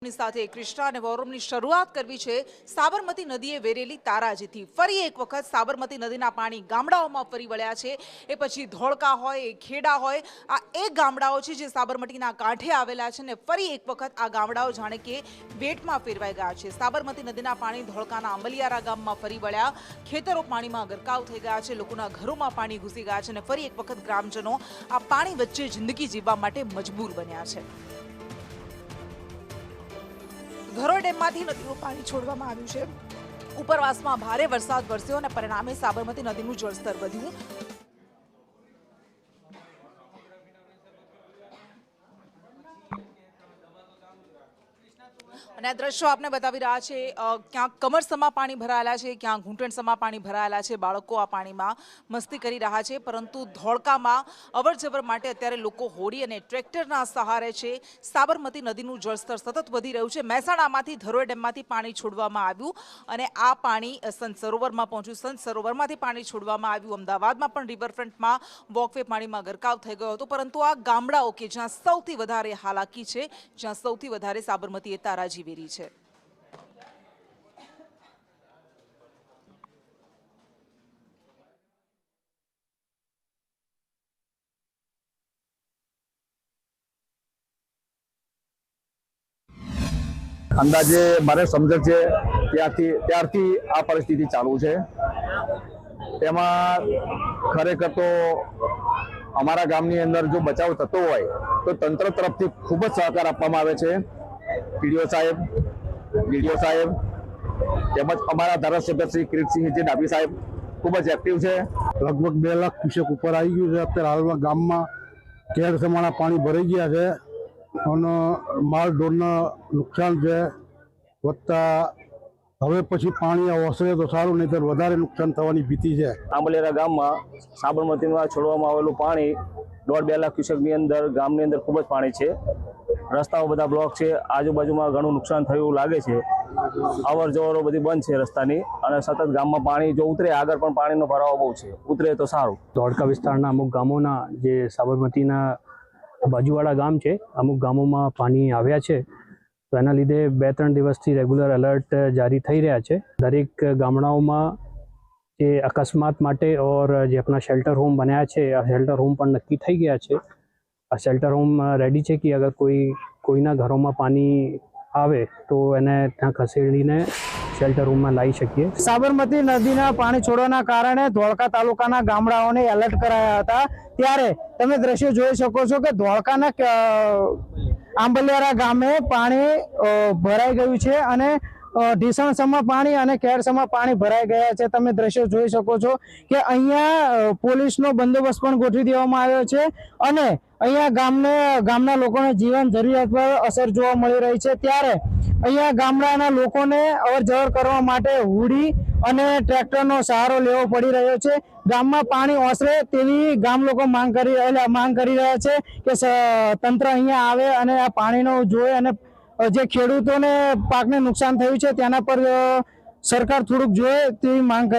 ની સાથે કૃષ્ણા અને વોરમની શરૂઆત કરવી છે સાબરમતી નદીએ વેરેલી તારાજીથી। ફરી એક વખત સાબરમતી નદીના પાણી ગામડાઓમાં ફરી વળ્યા છે। એ પછી ધોળકા હોય, એ ખેડા હોય, આ એ ગામડાઓ છે જે સાબરમતીના કાંઠે આવેલા છે ને ફરી એક વખત આ ગામડાઓ જાણે કે બેટમાં ફેરવાઈ ગયા છે। સાબરમતી નદીના પાણી ધોળકાના અંબલિયારા ગામમાં ફરી વળ્યા, ખેતરો પાણીમાં ગરકાવ થઈ ગયા છે, લોકોના ઘરોમાં પાણી ઘૂસી ગયા છે અને ફરી એક વખત ગ્રામજનો આ પાણી વચ્ચે જિંદગી જીવવા માટે મજબૂર બન્યા છે। ધરોઈ ડેમમાંથી નદીનું પાણી છોડવામાં આવ્યું છે। ઉપરવાસમાં ભારે વરસાદ વરસ્યો અને પરિણામે સાબરમતી નદીનું જળસ્તર વધ્યું। અને આ દ્રશ્યો આપને બતાવી રહ્યા છે, ક્યાંક કમરસમાં પાણી ભરાયેલા છે, ક્યાંક ઘૂંટણસમાં પાણી ભરાયેલા છે। બાળકો આ પાણીમાં મસ્તી કરી રહ્યા છે, પરંતુ ધોળકામાં અવરજવર માટે અત્યારે લોકો હોડી અને ટ્રેક્ટરના સહારે છે। સાબરમતી નદીનું જળસ્તર સતત વધી રહ્યું છે। મહેસાણામાંથી ધરોઈ ડેમમાંથી પાણી છોડવામાં આવ્યું અને આ પાણી સંત સરોવરમાં પહોંચ્યું। સંત સરોવરમાંથી પાણી છોડવામાં આવ્યું। અમદાવાદમાં પણ રિવરફ્રન્ટમાં વોકવે પાણીમાં ગરકાવ થઈ ગયો હતો, પરંતુ આ ગામડાઓ કે જ્યાં સૌથી વધારે હાલાકી છે, જ્યાં સૌથી વધારે સાબરમતીએ તારાજી વેરી છે। અંદાજે મારે સમજણ છે ત્યારથી આ પરિસ્થિતિ ચાલુ છે। તેમાં ખરેખર તો અમારા ગામની અંદર જો બચાવ થતો હોય તો તંત્ર તરફથી ખૂબ જ સહકાર આપવામાં આવે છે। પીડીઓ સાહેબ, ડીડીઓ સાહેબ તેમજ અમારા ધારાસભ્ય શ્રી કિરીટસિંહજી ડાભી સાહેબ ખૂબ જ એક્ટિવ છે। લગભગ 2 લાખ ક્યુસેક ઉપર આવી ગયું છે। અત્યારે હાલમાં ગામમાં કેર સમાણા પાણી ભરાઈ ગયા છે અને માલ ઢોરને નુકસાન છે। વત્તા હવે પછી પાણી ઓસરે તો સારું, નહીં તો વધારે નુકસાન થવાની ભીતિ છે। આંબલિયારા ગામમાં સાબરમતીમાં છોડવામાં આવેલું પાણી 1.5-2 લાખ ક્યુસેકની અંદર ગામની અંદર ખૂબ જ પાણી છે। રસ્તાઓ બધા બ્લોક છે, આજુબાજુમાં ઘણું નુકસાન થયું લાગે છે। અવર જવરો બધી બંધ છે રસ્તાની, અને સતત ગામમાં પાણી જો ઉતરે, આગળ પણ પાણીનો ભરાવો બહુ છે, ઉતરે તો સારું। ધોળકા વિસ્તારના અમુક ગામોના જે સાબરમતીના બાજુવાળા ગામ છે, અમુક ગામોમાં પાણી આવ્યા છે, તો એના લીધે 2-3 દિવસથી રેગ્યુલર એલર્ટ જારી થઈ રહ્યા છે। દરેક ગામડાઓમાં જે અકસ્માત માટે ઓર જે આપણા શેલ્ટર હોમ બન્યા છે, આ શેલ્ટર હોમ પણ નક્કી થઈ ગયા છે। આ શેલ્ટર હોમ રેડી છે કે અગર કોઈના ઘરોમાં પાણી આવે તો એને ત્યાં ખસેડીને શેલ્ટર હોમમાં લાવી શકીએ। સાબરમતી નદીના પાણી છોડવાના કારણે ધોળકા તાલુકાના ગામડાઓને એલર્ટ કરાયા હતા। ત્યારે તમે દ્રશ્યો જોઈ શકો છો કે ધોળકાના આંબલિયારા ગામે પાણી ભરાઈ ગયું છે અને ઢીસણસમાં પાણી અને કેરસમાં પાણી ભરાઈ ગયા છે। તમે દ્રશ્યો જોઈ શકો છો કે અહીંયા પોલીસનો બંદોબસ્ત પણ ગોઠવી દેવામાં આવ્યો છે અને અહીંયા ગામના લોકોને જીવન જરૂરિયાત પર અસર જોવા મળી રહી છે। ત્યારે અહીંયા ગામડાના લોકોને અવર જવર કરવા માટે હુડી અને ટ્રેક્ટરનો સહારો લેવો પડી રહ્યો છે। ગામમાં પાણી ઓસરે તેવી ગામ લોકો માંગ કરી રહ્યા છે કે તંત્ર અહીંયા આવે અને આ પાણીનો જોઈ અને જે ખેડૂતોને પાકને નુકસાન થયું છે તેના પર સરકાર થોડુંક જોવે તેવી માંગ કરી